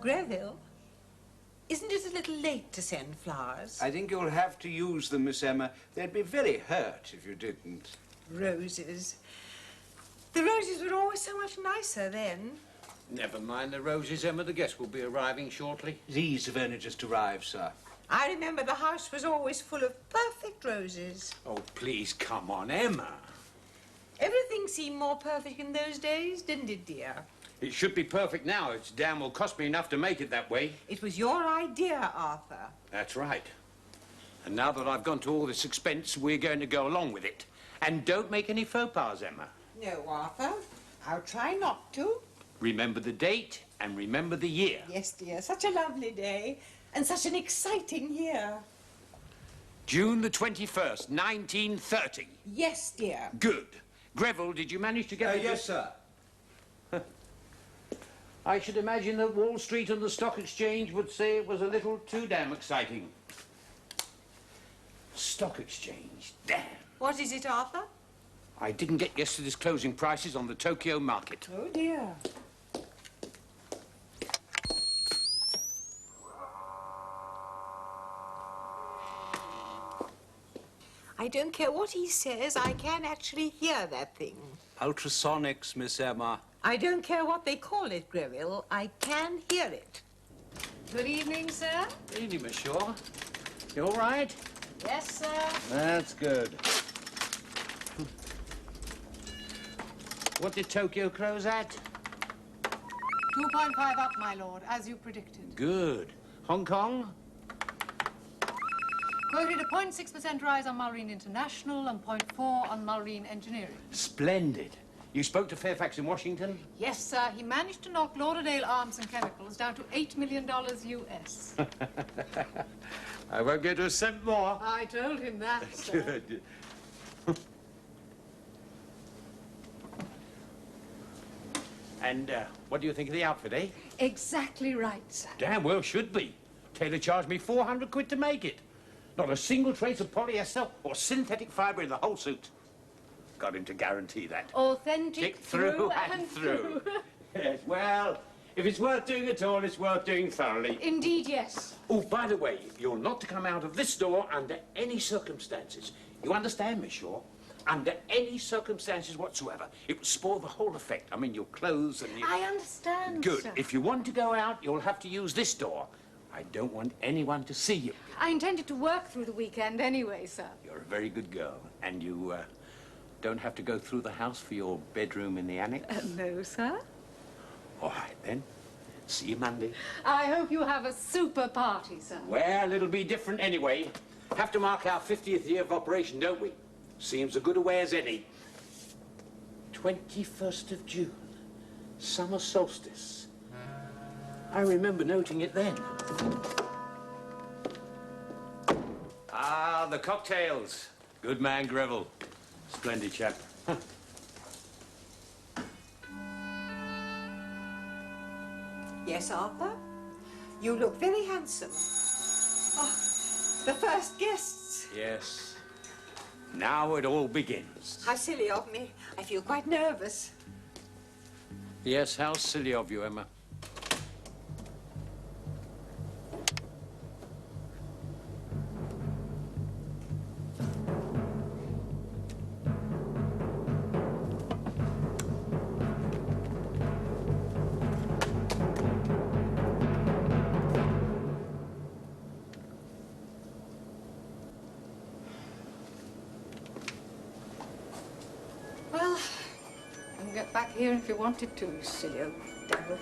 Greville? Isn't it a little late to send flowers? I think you'll have to use them, Miss Emma. They'd be very hurt if you didn't. Roses. The roses were always so much nicer then. Never mind the roses, Emma. The guests will be arriving shortly. These have only just arrived, sir. I remember the house was always full of perfect roses. Oh, please, come on, Emma. Everything seemed more perfect in those days, didn't it, dear? It should be perfect now. It's damn well cost me enough to make it that way. It was your idea, Arthur. That's right. And now that I've gone to all this expense, we're going to go along with it. And don't make any faux pas, Emma. No, Arthur. I'll try not to. Remember the date and remember the year. Yes, dear. Such a lovely day. And such an exciting year. June the 21st, 1930. Yes, dear. Good. Greville, did you manage to get... Yes, sir. I should imagine that Wall Street and the Stock Exchange would say it was a little too damn exciting. Stock Exchange, damn. What is it, Arthur? I didn't get yesterday's closing prices on the Tokyo market. Oh, dear. I don't care what he says, I can actually hear that thing. Ultrasonics, Miss Emma. I don't care what they call it, Greville. I can hear it. Good evening, sir. Good evening, Miss Shaw. You all right? Yes, sir. That's good. What did Tokyo close at? 2.5 up, my lord, as you predicted. Good. Hong Kong? Quoted a 0.6% rise on Marine International and 0.4 on Marine Engineering. Splendid. You spoke to Fairfax in Washington? Yes, sir. He managed to knock Lauderdale Arms and Chemicals down to $8 million US. I won't go to a cent more. I told him that, sir. Good. And what do you think of the outfit, eh? Exactly right, sir. Damn well should be. Taylor charged me 400 quid to make it. Not a single trace of polyester or synthetic fibre in the whole suit. Got him to guarantee that. Authentic Through and through. Yes, well, if it's worth doing at all, it's worth doing thoroughly. Indeed, yes. Oh, by the way, you're not to come out of this door under any circumstances. You understand, Miss Shaw? Under any circumstances whatsoever. It will spoil the whole effect. I mean, your clothes and your... I understand, Good. sir. If you want to go out, you'll have to use this door. I don't want anyone to see you. I intended to work through the weekend anyway, sir. You're a very good girl. And you, don't have to go through the house for your bedroom in the annex? No, sir. All right, then. See you Monday. I hope you have a super party, sir. Well, it'll be different anyway. Have to mark our 50th year of operation, don't we? Seems as good a way as any. 21st of June. Summer solstice. I remember noting it then. Ah, the cocktails. Good man, Greville. Splendid chap. Yes, Arthur? You look very handsome. Oh, the first guests. Yes. Now it all begins. How silly of me. I feel quite nervous. Yes, how silly of you, Emma. Well, you can get back here if you wanted to, you silly old devil.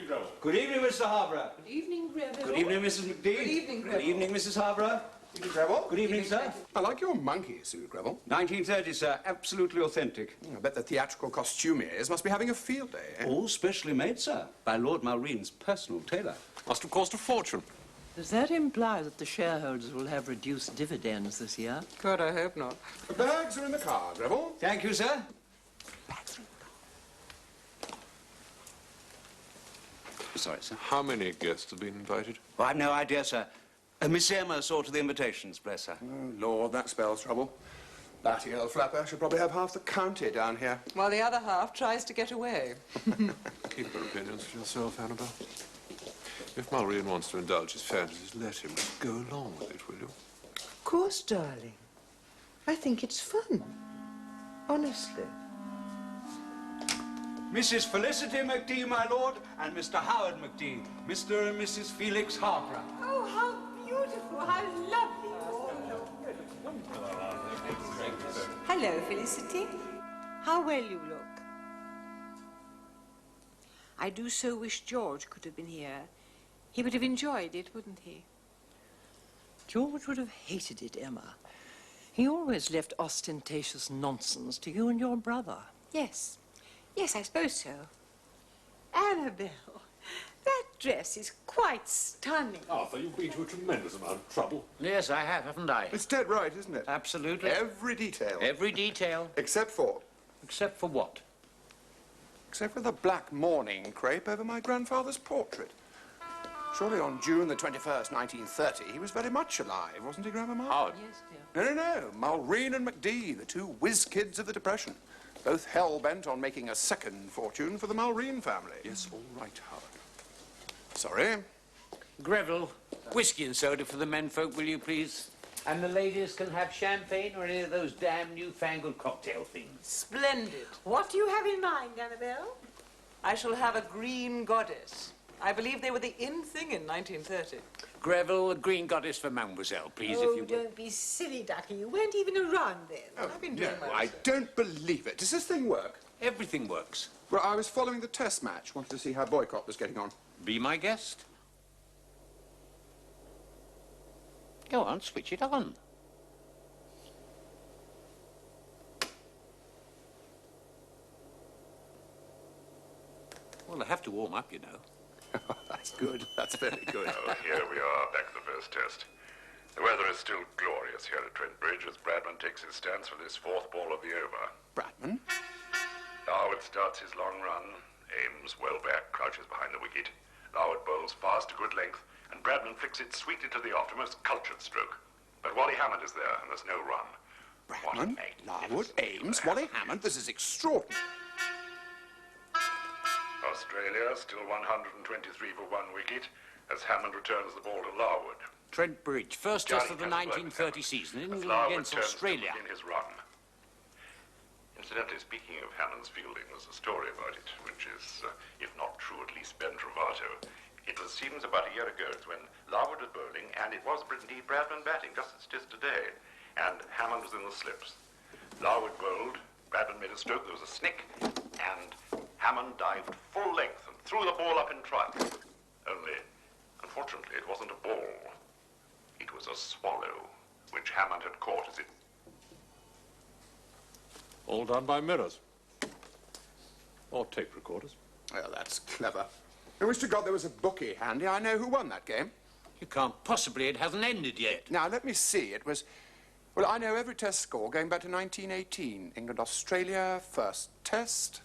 evening, Greville. Good evening, Mr. Harborough. Good evening, Greville. Good evening, Mrs. McDee. Good evening, Good Greville. evening, Mrs. Harborough. Evening, Greville. Good evening, sir. I like your monkey suit, Greville. 1930, sir. Absolutely authentic. I bet the theatrical costumiers must be having a field day, eh? All specially made, sir, by Lord Malreen's personal tailor. Must have cost a fortune. Does that imply that the shareholders will have reduced dividends this year? God, I hope not. The bags are in the car, Greville. Thank you, sir. Sorry, sir. How many guests have been invited? Oh, I've no idea, sir. Miss Emma saw to the invitations, bless her. Oh, Lord, that spells trouble. Batty old flapper should probably have half the county down here. While the other half tries to get away. Keep your opinions for yourself, Annabelle. If Malreen wants to indulge his fantasies, let him. Go along with it, will you? Of course, darling. I think it's fun. Honestly. Mrs. Felicity McDee, my lord, and Mr. Howard McDee, Mr. and Mrs. Felix Harborough. Oh, how beautiful, how lovely. Hello, Felicity. How well you look. I do so wish George could have been here. He would have enjoyed it, wouldn't he? George would have hated it, Emma. He always left ostentatious nonsense to you and your brother. Yes. Yes, I suppose so. Annabelle, that dress is quite stunning. Arthur, you've been to a tremendous amount of trouble. Yes, I have, haven't I? It's dead right, isn't it? Absolutely. Every detail. Every detail. Except for... Except for what? Except for the black mourning crepe over my grandfather's portrait. Surely on June the 21st, 1930, he was very much alive, wasn't he, Grandmama? Howard. Yes, dear. No. Malreen and McDee, the two whiz kids of the Depression. Both hell-bent on making a second fortune for the Malreen family. Yes, all right, Howard. Sorry. Greville, whiskey and soda for the menfolk, will you please? And the ladies can have champagne or any of those damn newfangled cocktail things. Splendid. What do you have in mind, Annabelle? I shall have a green goddess. I believe they were the in thing in 1930. Greville, a green goddess for Mademoiselle, please, Oh, if you will. don't be silly, Ducky. You weren't even around then. I've been doing well. I don't believe it. Does this thing work? Everything works. Well, I was following the test match. Wanted to see how Boycott was getting on. Be my guest. Go on, switch it on. Well, I have to warm up, you know. That's good. That's very good. Oh, here we are, back at the first test. The weather is still glorious here at Trent Bridge as Bradman takes his stance for this fourth ball of the over. Bradman? Larwood starts his long run. Ames, well back, crouches behind the wicket. Larwood bowls fast to good length, and Bradman flicks it sweetly to the aftermost cultured stroke. But Wally Hammond is there, and there's no run. Bradman, Larwood, Ames, Wally Hammond. This is extraordinary. Australia still 123 for one wicket as Hammond returns the ball to Larwood. Trent Bridge, first test of the Johnny has 1930 worked season, as England Larwood against turns to Australia. begin his run. Incidentally, speaking of Hammond's fielding, there's a story about it, which is, if not true, at least Bentrovato. It was seems about a year ago when Larwood was bowling, and it was indeed Bradman batting, just as it is today. And Hammond was in the slips. Larwood bowled, Bradman made a stroke, there was a snick, and Hammond dived full length and threw the ball up in triumph. Only, unfortunately, it wasn't a ball. It was a swallow, which Hammond had caught as it... All done by mirrors. Or tape recorders. Well, that's clever. I wish to God there was a bookie handy. I know who won that game. You can't possibly, it hasn't ended yet. Now, let me see. It was... Well, I know every test score going back to 1918. England-Australia, first test.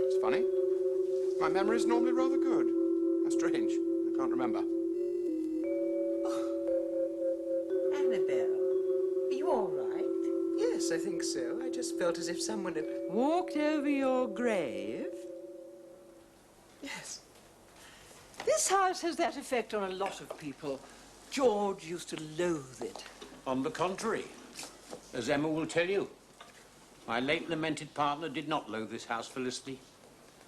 That's funny. My memory's normally rather good. How strange. I can't remember. Annabelle, are you all right? Yes, I think so. I just felt as if someone had... Walked over your grave? Yes. This house has that effect on a lot of people. George used to loathe it. On the contrary, as Emma will tell you, my late lamented partner did not loathe this house, Felicity.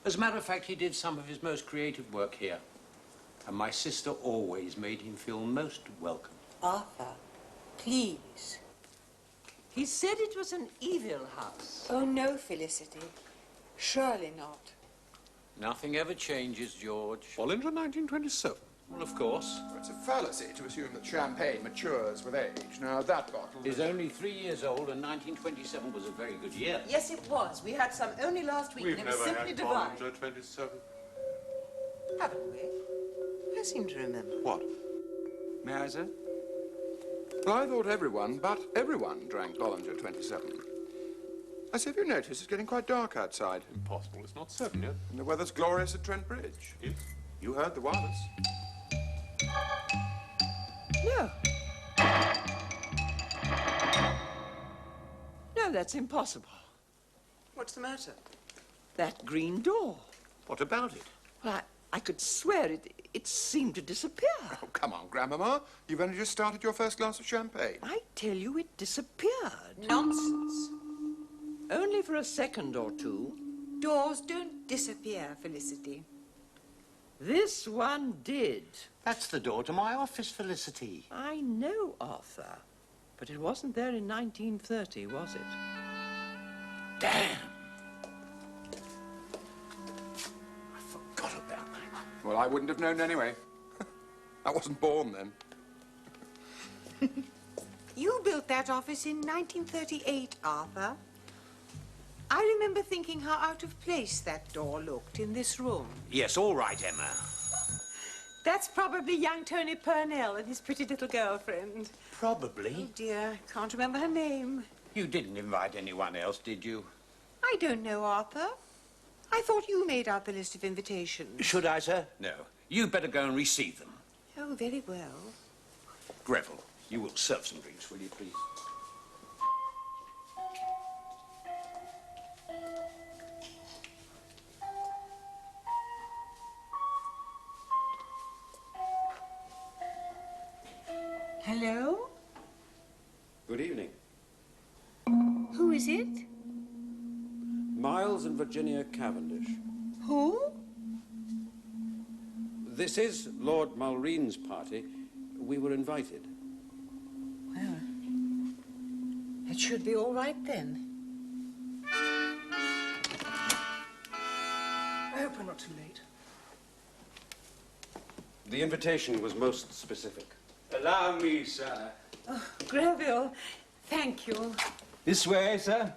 As a matter of fact, he did some of his most creative work here. And my sister always made him feel most welcome. Arthur, please. He said it was an evil house. Oh, no, Felicity. Surely not. Nothing ever changes, George. Well, into 1927. Well, of course. It's a fallacy to assume that champagne matures with age. Now, that bottle Is only 3 years old, and 1927 was a very good year. Yes, it was. We had some only last week, We've and it was never simply had divine. Bollinger 27. Haven't we? I seem to remember. What? May I, sir? Well, I thought everyone, but everyone, drank Bollinger 27. I say, have you noticed it's getting quite dark outside? Impossible. It's not 7 yet. And the weather's glorious at Trent Bridge. Yes. You heard the wireless. No. No, that's impossible. What's the matter? That green door. What about it? Well, I could swear it seemed to disappear. Oh, come on, Grandmama. You've only just started your first glass of champagne. I tell you, it disappeared. Nonsense. Only for a second or two. Doors don't disappear, Felicity. This one did. That's the door to my office, Felicity. I know, Arthur. But it wasn't there in 1930, was it? Damn! I forgot about that. Well, I wouldn't have known anyway. I wasn't born then. You built that office in 1938, Arthur. I remember thinking how out of place that door looked in this room. Yes, all right, Emma. That's probably young Tony Purnell and his pretty little girlfriend. Probably. Oh, dear, can't remember her name. You didn't invite anyone else, did you? I don't know, Arthur. I thought you made out the list of invitations. Should I, sir? No. You better go and receive them. Oh, very well. Greville, you will serve some drinks, will you, please? Hello? Good evening. Who is it? Miles and Virginia Cavendish. Who? This is Lord Mulreen's party. We were invited. Well, it should be all right then. I hope we're not too late. The invitation was most specific. Allow me, sir. Oh, Greville, thank you. This way, sir.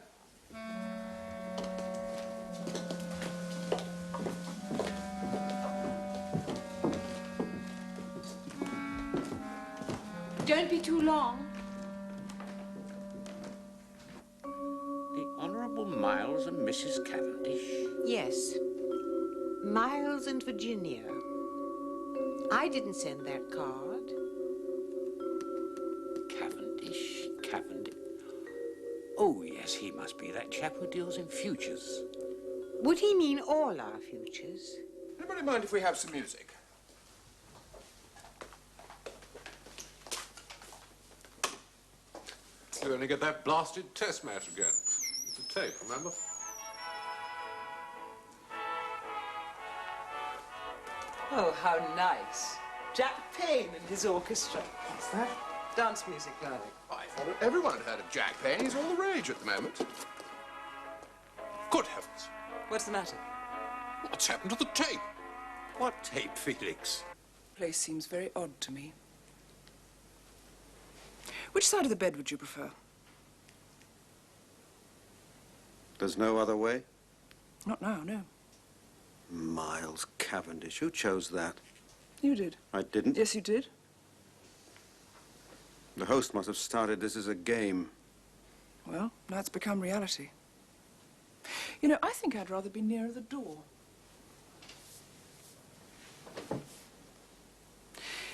Don't be too long. The Honourable Miles and Mrs. Cavendish. Yes. Miles and Virginia. I didn't send that card. Cavendish. Oh, yes, he must be that chap who deals in futures. Would he mean all our futures? Anybody mind if we have some music? You only get that blasted test match again. It's a tape, remember? Oh, how nice. Jack Payne and his orchestra. What's that? Dance music, darling. I thought everyone had heard of Jack Payne. He's all the rage at the moment. Good heavens. What's the matter? What's happened to the tape? What tape, Felix? Place seems very odd to me. Which side of the bed would you prefer? There's no other way? Not now, no. Miles Cavendish. Who chose that? You did. I didn't. Yes, you did. The host must have started this as a game. Well, now it's become reality. You know, I think I'd rather be nearer the door.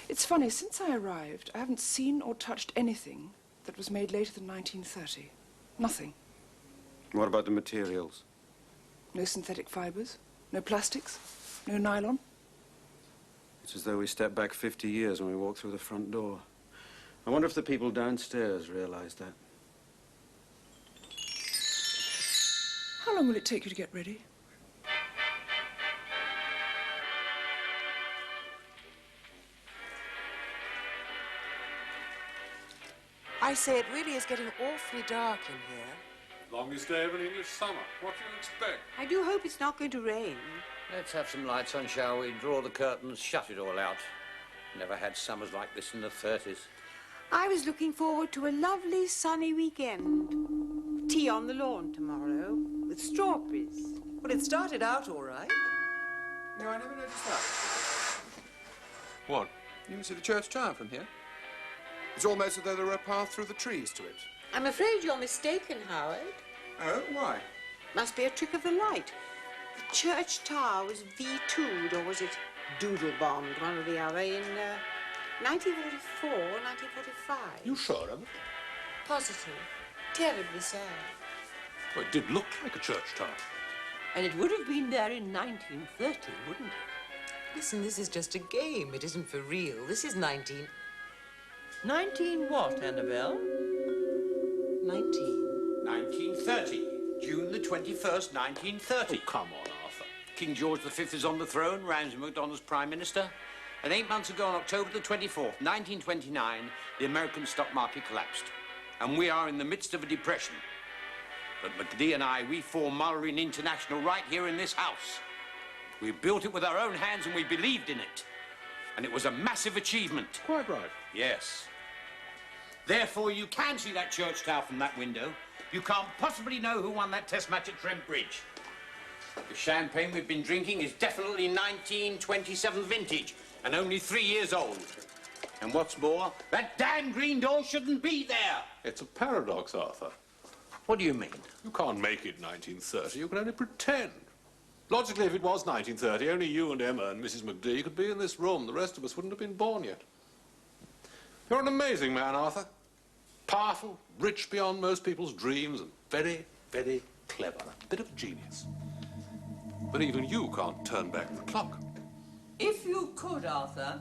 It's funny, since I arrived, I haven't seen or touched anything that was made later than 1930. Nothing. What about the materials? No synthetic fibers, no plastics, no nylon. It's as though we stepped back 50 years when we walked through the front door. I wonder if the people downstairs realize that. How long will it take you to get ready? I say, it really is getting awfully dark in here. Longest day of an English summer. What do you expect? I do hope it's not going to rain. Let's have some lights on, shall we? Draw the curtains, shut it all out. Never had summers like this in the 30s. I was looking forward to a lovely sunny weekend. Tea on the lawn tomorrow with strawberries. Well, it started out all right. No, I never noticed that. What? You can see the church tower from here. It's almost as though there were a path through the trees to it. I'm afraid you're mistaken, Howard. Oh, why? Must be a trick of the light. The church tower was V2'd, or was it doodle-bombed, one or the other, in 1944 or 1945. You sure of it? Positive. Terribly sad. Well, it did look like a church tower. And it would have been there in 1930, wouldn't it? Listen, this is just a game. It isn't for real. This is 19 what, Annabelle? 1930. June the 21st, 1930. Oh, come on, Arthur. King George V is on the throne, Ramsay MacDonald's Prime Minister. And 8 months ago, on October the 24th, 1929, the American stock market collapsed. And we are in the midst of a depression. But McD and I, we formed Mullerine International right here in this house. We built it with our own hands and we believed in it. And it was a massive achievement. Quite right. Yes. Therefore, you can see that church tower from that window. You can't possibly know who won that test match at Trent Bridge. The champagne we've been drinking is definitely 1927 vintage and only 3 years old. And what's more, that damn green door shouldn't be there. It's a paradox, Arthur. What do you mean? You can't make it 1930. You can only pretend. Logically, if it was 1930, only you and Emma and Mrs. McD could be in this room. The rest of us wouldn't have been born yet. You're an amazing man, Arthur. Powerful, rich beyond most people's dreams, and very, very clever. A bit of a genius. But even you can't turn back the clock. If you could, Arthur,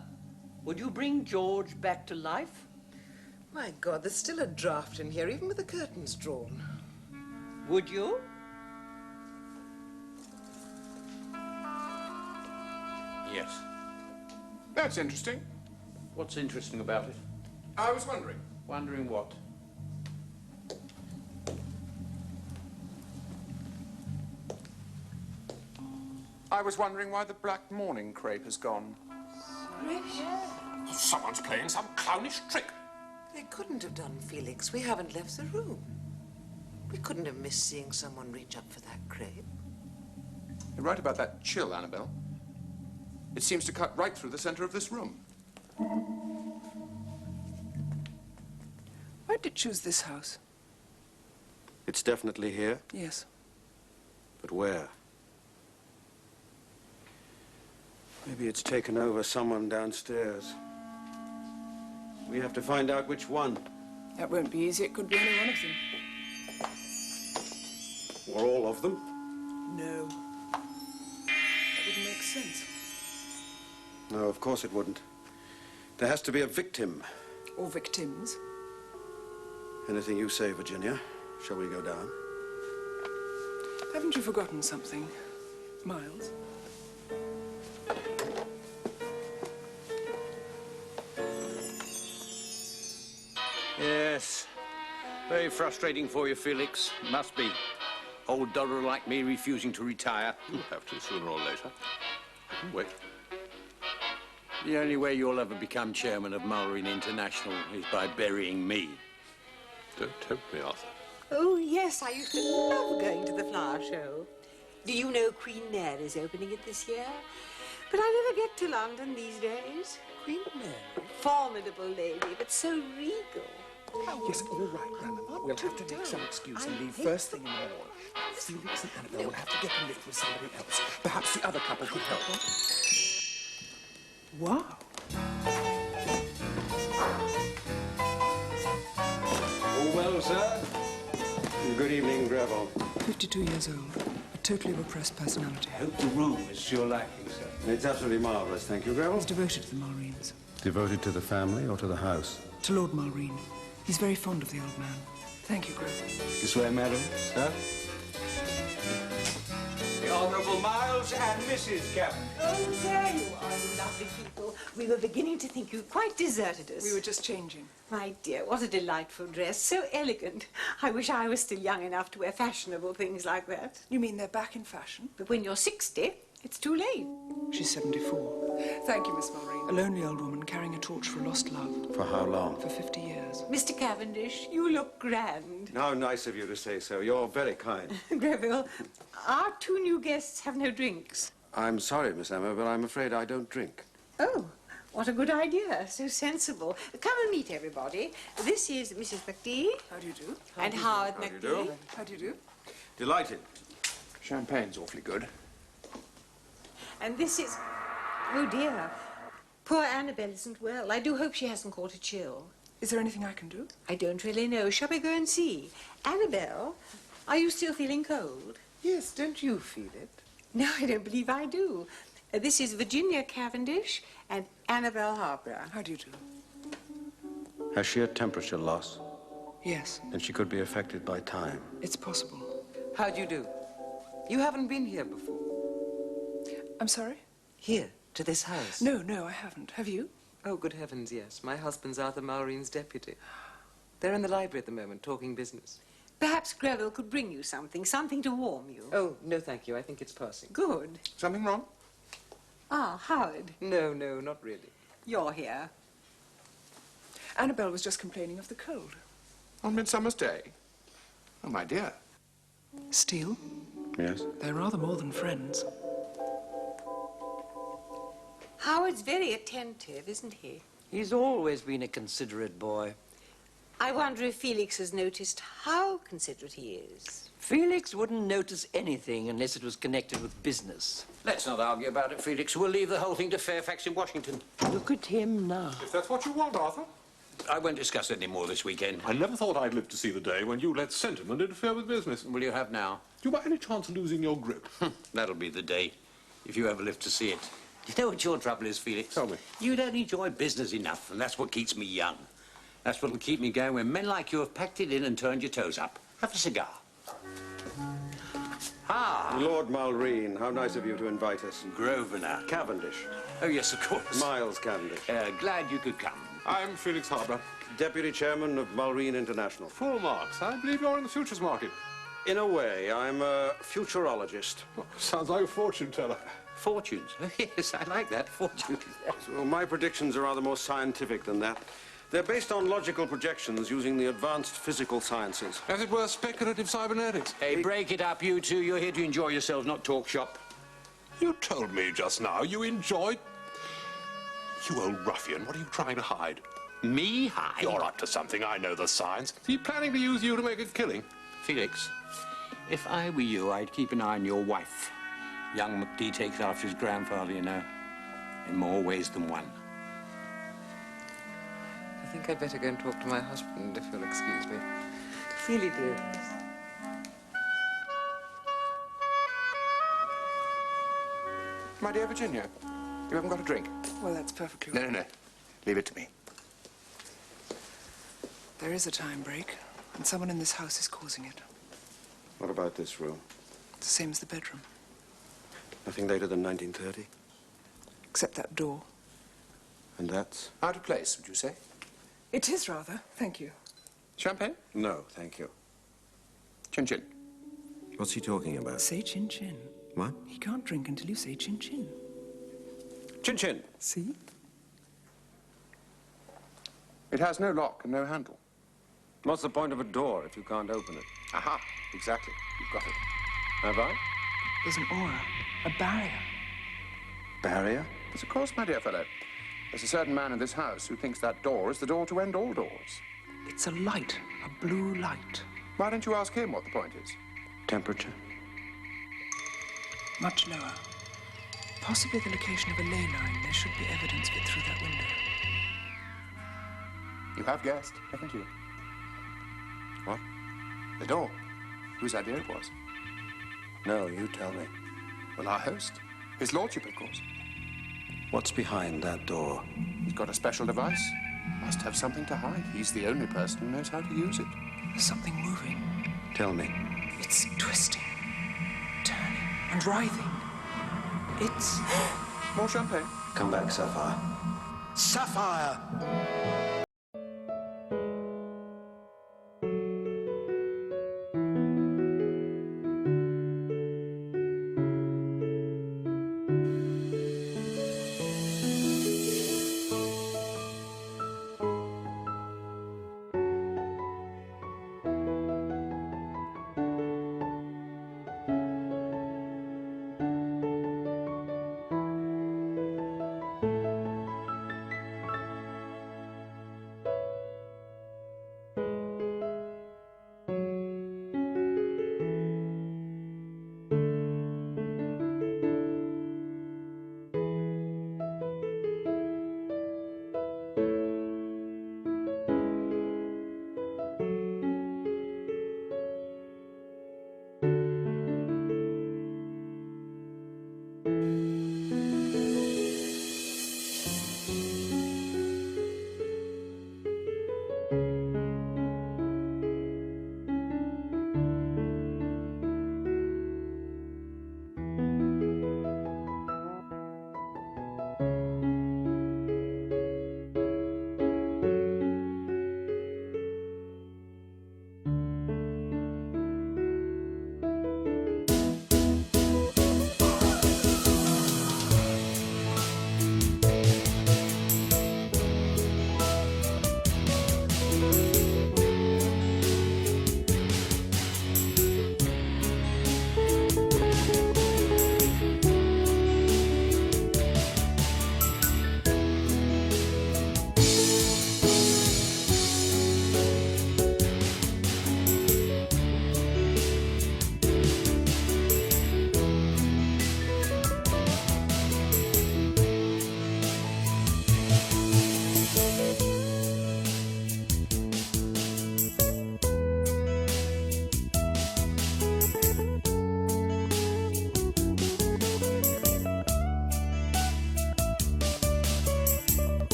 would you bring George back to life? My God, there's still a draft in here, even with the curtains drawn. Would you? Yes. That's interesting. What's interesting about it? I was wondering. Wondering what? I was wondering why the black morning crepe has gone. Someone's playing some clownish trick. They couldn't have done, Felix. We haven't left the room. We couldn't have missed seeing someone reach up for that crepe. You're right about that chill, Annabelle. It seems to cut right through the center of this room. Why did you choose this house? It's definitely here. Yes. But where? Maybe it's taken over someone downstairs. We have to find out which one. That won't be easy. It could be any one of them. Or all of them. No. That wouldn't make sense. No, of course it wouldn't. There has to be a victim. Or victims. Anything you say, Virginia. Shall we go down? Haven't you forgotten something, Miles? Yes. Very frustrating for you, Felix. Must be. Old dodder like me refusing to retire. You'll have to sooner or later. I can wait. The only way you'll ever become chairman of Mullerine International is by burying me. Don't tempt me, Arthur. Oh, yes, I used to love going to the flower show. Do you know Queen Mary's opening it this year? But I never get to London these days. Queen Mary? Formidable lady, but so regal. Yes, all right, Grandmama. We'll have to make some excuse and leave first thing in the morning. Felix and Annabelle will have to get a lift with somebody else. Perhaps the other couple could help. Wow. Oh, well, sir. Good evening, Greville. 52 years old. A totally repressed personality. I hope the room is to your liking, sir. It's absolutely marvelous, thank you, Greville. He's devoted to the Mulreines. Devoted to the family or to the house? To Lord Mulreine. He's very fond of the old man. Thank you, Greville. This way, madam. Sir? The Honourable Miles and Mrs. Cabot. Oh, there you are, you lovely people. We were beginning to think you quite deserted us. We were just changing. My dear, what a delightful dress. So elegant. I wish I was still young enough to wear fashionable things like that. You mean they're back in fashion? But when you're 60, It's too late. She's 74. Thank you, Miss Mulroney. A lonely old woman carrying a torch for a lost love. For how long? For 50 years. Mr. Cavendish, you look grand. How nice of you to say so. You're very kind. Greville, our two new guests have no drinks. I'm sorry, Miss Emma, but I'm afraid I don't drink. Oh, what a good idea. So sensible. Come and meet everybody. This is Mrs. McD. How do you do? And Howard How do you McD. do? How do you do? Delighted. Champagne's awfully good. And this is... Oh, dear. Poor Annabelle isn't well. I do hope she hasn't caught a chill. Is there anything I can do? I don't really know. Shall we go and see? Annabelle, are you still feeling cold? Yes, don't you feel it? No, I don't believe I do. This is Virginia Cavendish and Annabelle Harborough. How do you do? Has she a temperature loss? Yes, Then she could be affected by time. it's possible. How do you do? You haven't been here before. I'm sorry? Here, to this house? No, I haven't. Have you? Oh, good heavens, yes. My husband's Arthur Mulroney's deputy. They're in the library at the moment, talking business. Perhaps Greville could bring you something to warm you. Oh, no, thank you. I think it's passing. Good. Something wrong? Ah, Howard, No, not really. you're here. Annabelle was just complaining of the cold. On Midsummer's Day? Oh, my dear. Steele, Yes? they're rather more than friends. Howard's very attentive, isn't he? He's always been a considerate boy. I wonder if Felix has noticed how considerate he is. Felix wouldn't notice anything unless it was connected with business. Let's not argue about it, Felix. We'll leave the whole thing to Fairfax in Washington. Look at him now. If that's what you want, Arthur. I won't discuss it any more this weekend. I never thought I'd live to see the day when you let sentiment interfere with business. Will you have now? Do you by any chance losing your grip? That'll be the day, if you ever live to see it. You know what your trouble is, Felix? Tell me. You don't enjoy business enough, and that's what keeps me young. That's what'll keep me going when men like you have packed it in and turned your toes up. Have a cigar. Ah, Lord Mulroney, how nice of you to invite us. Grosvenor. Cavendish. Oh, yes, of course. Miles Cavendish. Glad you could come. I'm Felix Harborough. Deputy Chairman of Mulroney International. Full marks. I believe you're in the futures market. In a way, I'm a futurologist. Oh, sounds like a fortune teller. Fortunes. Yes, I like that. Fortunes. Well, my predictions are rather more scientific than that. They're based on logical projections using the advanced physical sciences. As it were, speculative cybernetics. Hey, break it up, you two. You're here to enjoy yourselves, not talk shop. You told me just now you enjoyed... You old ruffian, what are you trying to hide? Me hide? You're up to something. I know the science. Is he planning to use you to make a killing? Felix, if I were you, I'd keep an eye on your wife. Young McD takes after his grandfather, you know, in more ways than one. I think I'd better go and talk to my husband, if you'll excuse me. Feely dear. My dear Virginia, you haven't got a drink? Well, that's perfectly No. Leave it to me. There is a time break, and someone in this house is causing it. What about this room? It's the same as the bedroom, Nothing later than 1930? except that door. And that's? Out of place, would you say? It is rather, thank you. Champagne? No, thank you. Chin-chin. What's he talking about? Say chin-chin. What? He can't drink until you say chin-chin. Chin-chin. See? It has no lock and no handle. What's the point of a door if you can't open it? Aha, exactly. You've got it. Have I? There's an aura, a barrier. Barrier? Yes, of course, my dear fellow. There's a certain man in this house who thinks that door is the door to end all doors. It's a light, a blue light. Why don't you ask him what the point is? Temperature? Much lower. Possibly the location of a ley line. There should be evidence of it through that window. You have guessed, haven't you? What? The door. Whose idea it was? No, you tell me. Well, our host. His lordship, of course. What's behind that door? He's got a special device. Must have something to hide. He's the only person who knows how to use it. There's something moving. Tell me. It's twisting, turning, and writhing. It's... More champagne. Come back, Sapphire. Sapphire!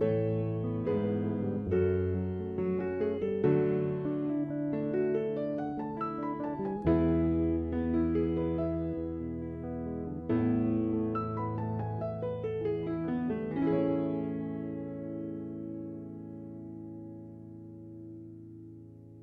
you.